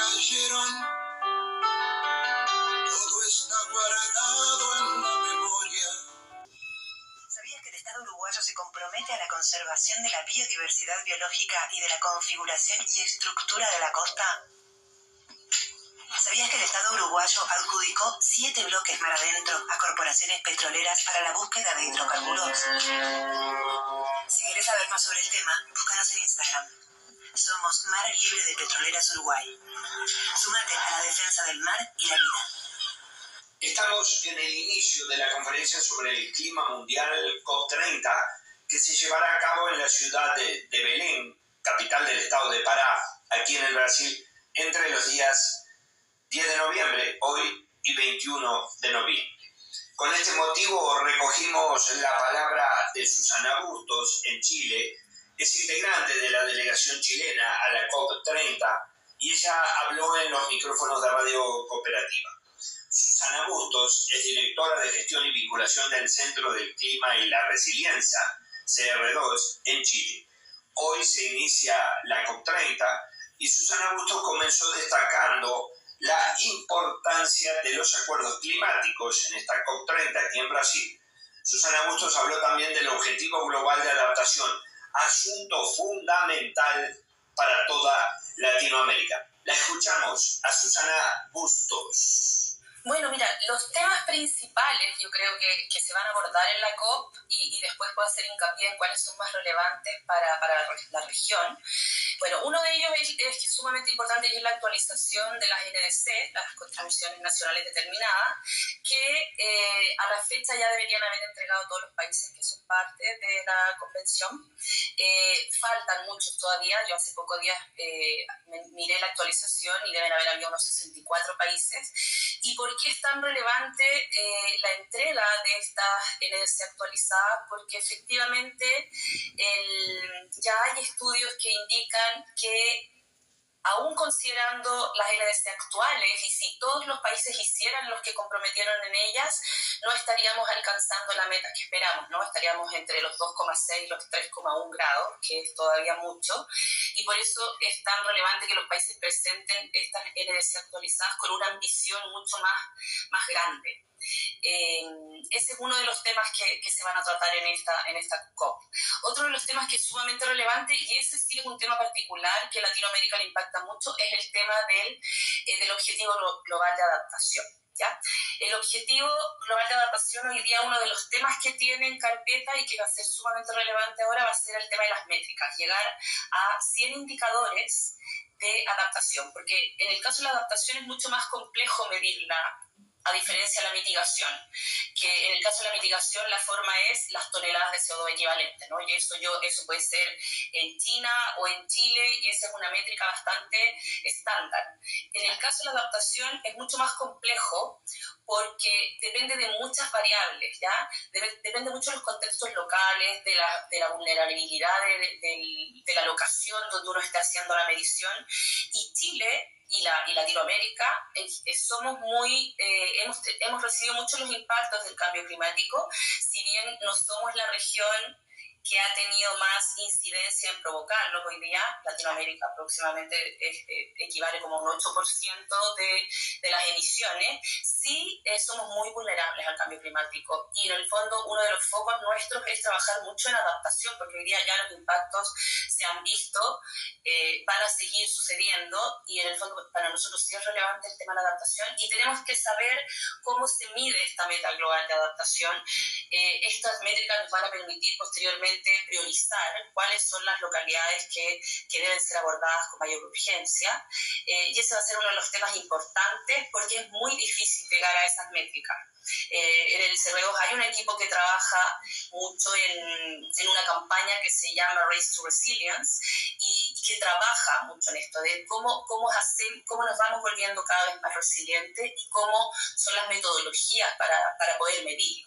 cayeron, todo está guardado en la memoria. ¿Sabías que el Estado uruguayo se compromete a la conservación de la biodiversidad biológica y de la configuración y estructura de la costa? ¿Sabías que el Estado uruguayo adjudicó 7 bloques mar adentro a corporaciones petroleras para la búsqueda de hidrocarburos? Si querés saber más sobre el tema, búscanos en Instagram. Somos Mar Libre de Petroleras Uruguay. Súmate a la defensa del mar y la vida. Estamos en el inicio de la conferencia sobre el clima mundial COP30, que se llevará a cabo en la ciudad de Belém, capital del estado de Pará, aquí en el Brasil, entre los días 10 de noviembre, hoy, y 21 de noviembre. Con este motivo recogimos la palabra de Susana Bustos en Chile. Es integrante de la delegación chilena a la COP30 y ella habló en los micrófonos de Radio Cooperativa. Susana Bustos es directora de gestión y vinculación del Centro del Clima y la Resiliencia, CR2, en Chile. Hoy se inicia la COP30 y Susana Bustos comenzó destacando la importancia de los acuerdos climáticos en esta COP30 aquí en Brasil. Susana Bustos habló también del Objetivo Global de Adaptación, asunto fundamental para toda Latinoamérica. La escuchamos a Susana Bustos. Bueno, mira, los temas principales yo creo que se van a abordar en la COP y después puedo hacer hincapié en cuáles son más relevantes para la región. Bueno, uno de ellos es sumamente importante y es la actualización de las NDC, las contribuciones nacionales determinadas, que a la fecha ya deberían haber entregado todos los países que son parte de la convención. Faltan muchos todavía, yo hace pocos días miré la actualización y deben haber habido unos 64 países. ¿Y por qué es tan relevante la entrega de estas NDC actualizadas? Porque efectivamente ya hay estudios que indican que aún considerando las NDC actuales y si todos los países hicieran los que comprometieron en ellas, no estaríamos alcanzando la meta que esperamos, ¿no? Estaríamos entre los 2,6 y los 3,1 grados, que es todavía mucho, y por eso es tan relevante que los países presenten estas NDC actualizadas con una ambición mucho más grande. Ese es uno de los temas que se van a tratar en esta COP. Otro de los temas que es sumamente relevante, y ese sí es un tema particular que a Latinoamérica le impacta mucho, es el tema del Objetivo Global de Adaptación. ¿Ya? El Objetivo Global de Adaptación hoy día, uno de los temas que tiene en carpeta y que va a ser sumamente relevante ahora, va a ser el tema de las métricas, llegar a 100 indicadores de adaptación, porque en el caso de la adaptación es mucho más complejo medirla, a diferencia de la mitigación, que en el caso de la mitigación la forma es las toneladas de CO2 equivalentes, ¿no? Y eso puede ser en China o en Chile, y esa es una métrica bastante estándar. En el caso de la adaptación es mucho más complejo porque depende de muchas variables, ¿ya? Depende mucho de los contextos locales, de la vulnerabilidad de la locación donde uno está haciendo la medición, y Chile y Latinoamérica somos hemos recibido muchos los impactos del cambio climático, si bien no somos la región que ha tenido más incidencia en provocarlo. Hoy día Latinoamérica aproximadamente equivale como un 8% de las emisiones. Sí, somos muy vulnerables al cambio climático y en el fondo uno de los focos nuestros es trabajar mucho en adaptación, porque hoy día ya los impactos se han visto, van a seguir sucediendo, y en el fondo para nosotros sí es relevante el tema de la adaptación y tenemos que saber cómo se mide esta meta global de adaptación. Estas métricas nos van a permitir posteriormente priorizar cuáles son las localidades que deben ser abordadas con mayor urgencia, y ese va a ser uno de los temas importantes porque es muy difícil llegar a esas métricas. En el CR2 hay un equipo que trabaja mucho en una campaña que se llama Race to Resilience y que trabaja mucho en esto de cómo nos vamos volviendo cada vez más resilientes y cómo son las metodologías para poder medir.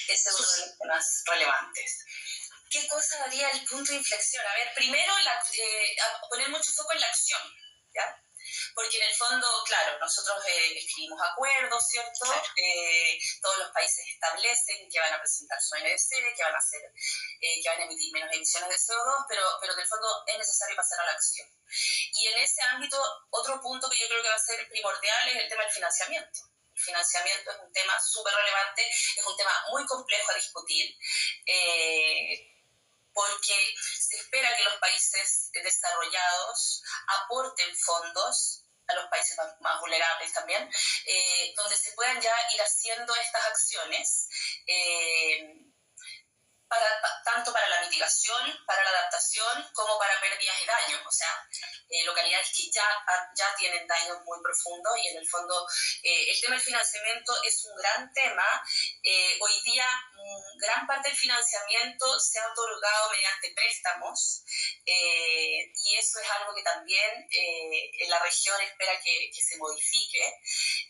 Ese es uno de los temas relevantes. ¿Qué cosa daría el punto de inflexión? A ver, primero poner mucho foco en la acción, ¿ya? Porque en el fondo, claro, nosotros escribimos acuerdos, ¿cierto? Claro. Todos los países establecen que van a presentar su NDC, que van a hacer que van a emitir menos emisiones de CO2, pero en el fondo es necesario pasar a la acción. Y en ese ámbito, otro punto que yo creo que va a ser primordial es el tema del financiamiento. El financiamiento es un tema súper relevante, es un tema muy complejo a discutir, porque se espera que los países desarrollados aporten fondos a los países más vulnerables también, donde se puedan ya ir haciendo estas acciones, tanto para la mitigación, para la adaptación, como para pérdidas y daños. O sea, localidades que ya tienen daños muy profundos y en el fondo el tema del financiamiento es un gran tema. Hoy día gran parte del financiamiento se ha otorgado mediante préstamos y eso es algo que también en la región espera que se modifique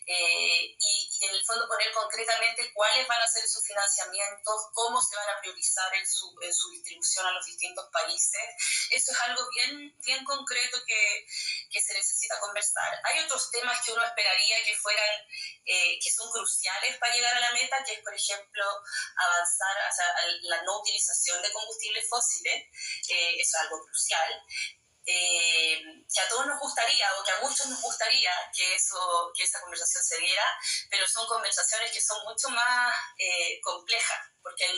y en el fondo poner concretamente cuáles van a ser sus financiamientos, cómo se van a priorizar en su distribución a los distintos países. Eso es algo bien concreto que se necesita conversar. Hay otros temas que uno esperaría que fueran, que son cruciales para llegar a la meta, que es, por ejemplo, avanzar hacia la no utilización de combustibles fósiles. Eso es algo crucial. Que a todos nos gustaría, o que a muchos nos gustaría que esa conversación se diera, pero son conversaciones que son mucho más complejas, porque hay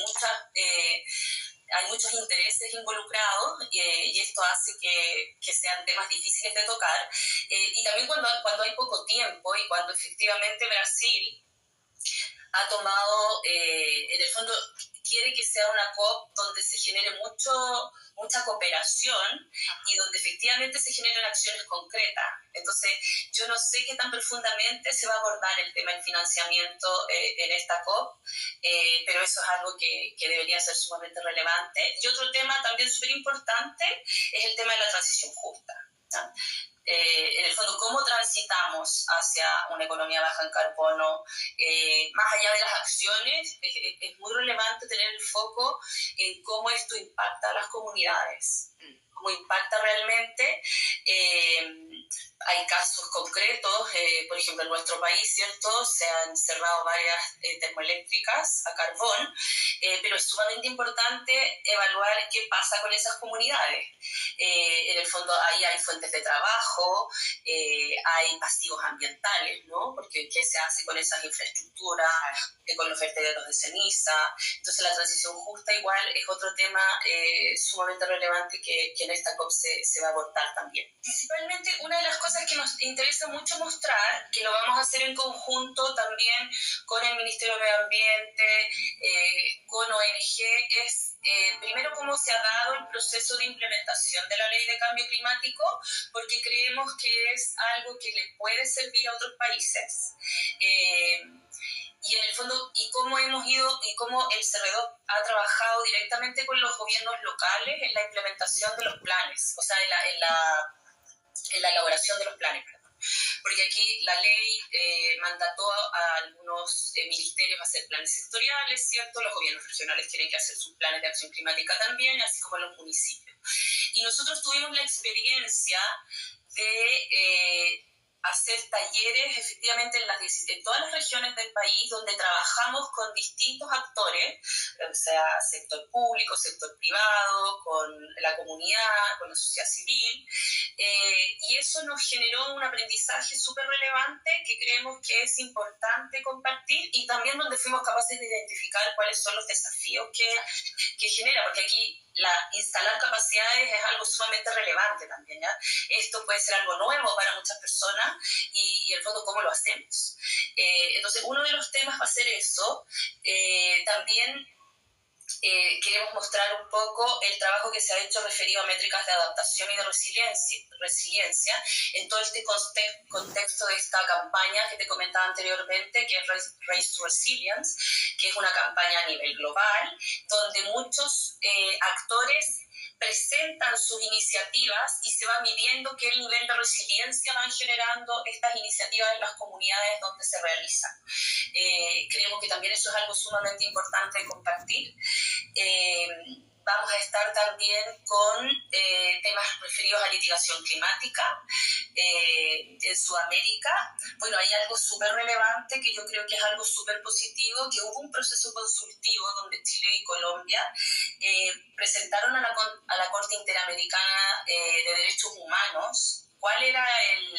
muchos intereses involucrados y esto hace que sean temas difíciles de tocar. Y también cuando hay poco tiempo y cuando efectivamente Brasil ha tomado, en el fondo, quiere que sea una COP donde se genere mucha cooperación y donde efectivamente se generen acciones concretas. Entonces, yo no sé qué tan profundamente se va a abordar el tema del financiamiento en esta COP, pero eso es algo que debería ser sumamente relevante. Y otro tema también súper importante es el tema de la transición justa, ¿no? En el fondo, cómo transitamos hacia una economía baja en carbono, más allá de las acciones, es muy relevante tener el foco en cómo esto impacta a las comunidades, cómo impacta realmente. Hay casos concretos, por ejemplo, en nuestro país, ¿cierto? Se han cerrado varias termoeléctricas a carbón, pero es sumamente importante evaluar qué pasa con esas comunidades. En el fondo, ahí hay fuentes de trabajo, hay pasivos ambientales, ¿no? Porque ¿qué se hace con esas infraestructuras, con los vertederos de ceniza? Entonces, la transición justa igual es otro tema sumamente relevante que en esta COP se va a abordar también. Principalmente, una de las cosas que nos interesa mucho mostrar, que lo vamos a hacer en conjunto también con el Ministerio de Medio Ambiente, con ONG, es primero cómo se ha dado el proceso de implementación de la Ley de Cambio Climático, porque creemos que es algo que le puede servir a otros países. Y en el fondo, y cómo hemos ido, y cómo el CRDO ha trabajado directamente con los gobiernos locales en la implementación de los planes, o sea, en la elaboración de los planes. Porque aquí la ley mandató a algunos ministerios a hacer planes sectoriales, ¿cierto? Los gobiernos regionales tienen que hacer sus planes de acción climática también, así como los municipios. Y nosotros tuvimos la experiencia de hacer talleres efectivamente en todas las regiones del país donde trabajamos con distintos actores, o sea, sector público, sector privado, con la comunidad, con la sociedad civil, y eso nos generó un aprendizaje súper relevante que creemos que es importante compartir y también donde fuimos capaces de identificar cuáles son los desafíos que genera, porque aquí instalar capacidades es algo sumamente relevante también, ¿ya? Esto puede ser algo nuevo para muchas personas y en el fondo, ¿cómo lo hacemos? Entonces, uno de los temas va a ser eso. También queremos mostrar un poco el trabajo que se ha hecho referido a métricas de adaptación y de resiliencia en todo este contexto de esta campaña que te comentaba anteriormente, que es Race to Resilience, que es una campaña a nivel global, donde muchos actores presentan sus iniciativas y se va midiendo qué nivel de resiliencia van generando estas iniciativas en las comunidades donde se realizan. Creemos que también eso es algo sumamente importante de compartir. vamos a estar también con temas referidos a litigación climática en Sudamérica. Bueno, hay algo súper relevante que yo creo que es algo súper positivo, que hubo un proceso consultivo donde Chile y Colombia presentaron a la Corte Interamericana de Derechos Humanos cuál era en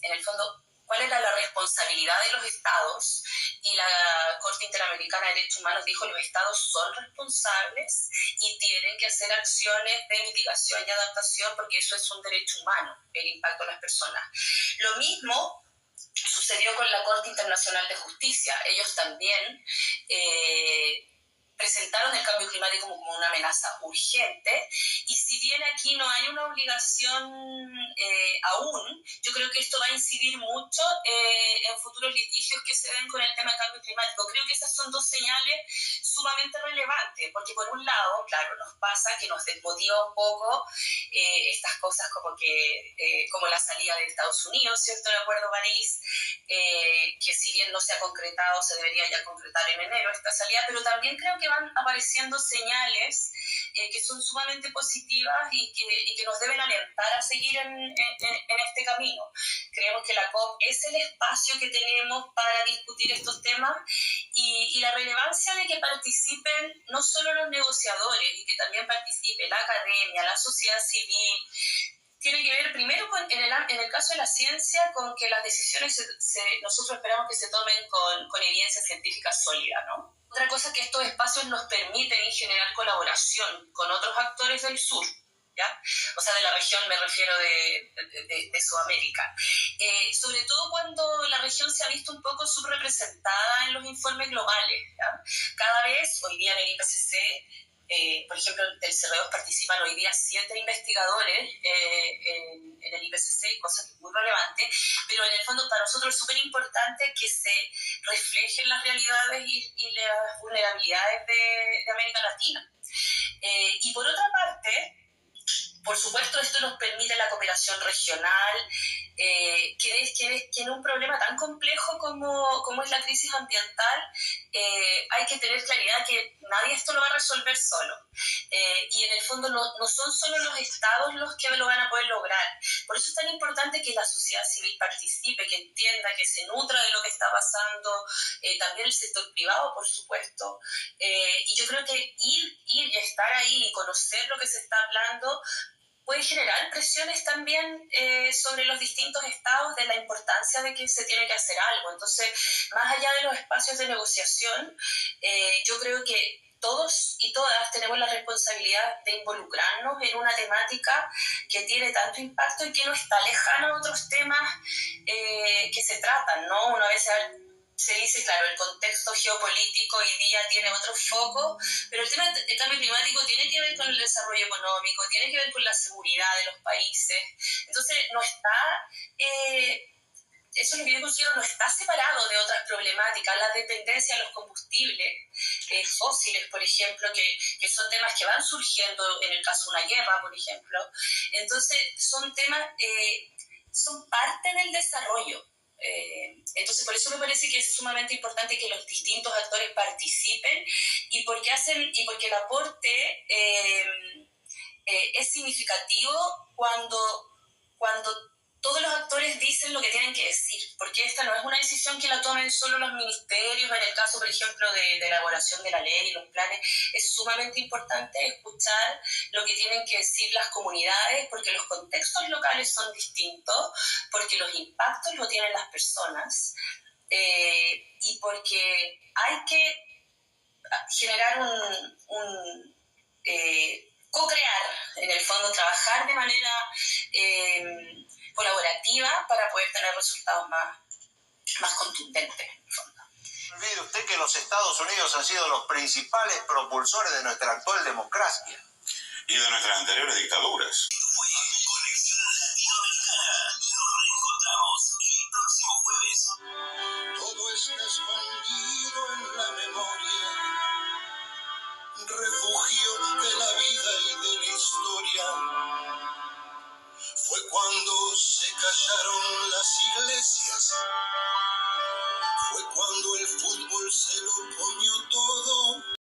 el fondo, cuál era la responsabilidad de los estados, y la Corte Interamericana de Derechos Humanos dijo que los estados son responsables y tienen que hacer acciones de mitigación y adaptación porque eso es un derecho humano, el impacto a las personas. Lo mismo sucedió con la Corte Internacional de Justicia. Ellos también presentaron el cambio climático como una amenaza urgente, y si bien aquí no hay una obligación aún, yo creo que esto va a incidir mucho en futuros litigios que se den con el tema del cambio climático. Creo que esas son dos señales sumamente relevantes, porque por un lado, claro, nos pasa que nos desmotiva un poco estas cosas como la salida de Estados Unidos, ¿cierto?, del Acuerdo París, que si bien no se ha concretado, se debería ya concretar en enero esta salida, pero también creo que van apareciendo señales que son sumamente positivas y que nos deben alentar a seguir en este camino. Creemos que la COP es el espacio que tenemos para discutir estos temas, y la relevancia de que participen no solo los negociadores, y que también participe la academia, la sociedad civil, tiene que ver primero en el caso de la ciencia, con que las decisiones nosotros esperamos que se tomen con evidencia científica sólida, ¿no? Otra cosa es que estos espacios nos permiten generar colaboración con otros actores del sur, ¿ya? O sea, de la región, me refiero de Sudamérica. Sobre todo cuando la región se ha visto un poco subrepresentada en los informes globales, ¿ya? Cada vez, hoy día en el IPCC, por ejemplo, del CR2 participan hoy día 7 investigadores en el IPCC, cosa que es muy relevante, pero en el fondo para nosotros es súper importante que se reflejen las realidades y las vulnerabilidades de América Latina. Y por otra parte, por supuesto, esto nos permite la cooperación regional, que en un problema tan complejo como es la crisis ambiental, hay que tener claridad que nadie esto lo va a resolver solo. Y en el fondo no son solo los estados los que lo van a poder lograr. Por eso es tan importante que la sociedad civil participe, que entienda, que se nutra de lo que está pasando, también el sector privado, por supuesto. Y yo creo que ir y estar ahí y conocer lo que se está hablando puede generar presiones también sobre los distintos estados de la importancia de que se tiene que hacer algo. Entonces, más allá de los espacios de negociación, yo creo que todos y todas tenemos la responsabilidad de involucrarnos en una temática que tiene tanto impacto y que no está lejana a otros temas que se tratan, ¿no? Una vez se dice, claro, el contexto geopolítico hoy día tiene otro foco, pero el tema del cambio climático tiene que ver con el desarrollo económico, tiene que ver con la seguridad de los países. Entonces, no está, eso es lo que yo considero, no está separado de otras problemáticas, la dependencia de los combustibles fósiles, por ejemplo, que son temas que van surgiendo en el caso de una guerra, por ejemplo. Entonces, son temas, son parte del desarrollo. Entonces por eso me parece que es sumamente importante que los distintos actores participen, y porque el aporte es significativo cuando todos los actores dicen lo que tienen que decir, porque esta no es una decisión que la tomen solo los ministerios. En el caso, por ejemplo, de elaboración de la ley y los planes, es sumamente importante escuchar lo que tienen que decir las comunidades, porque los contextos locales son distintos, porque los impactos lo tienen las personas, y porque hay que generar co-crear, en el fondo, trabajar de manera colaborativa para poder tener resultados más contundentes, en el fondo. No olvide usted que los Estados Unidos han sido los principales propulsores de nuestra actual democracia y de nuestras anteriores dictaduras. Fue Conexión Latinoamericana. Nos reencontramos el próximo jueves. Todo está escondido en la memoria, refugio de la vida y de la historia. Fue cuando se callaron las iglesias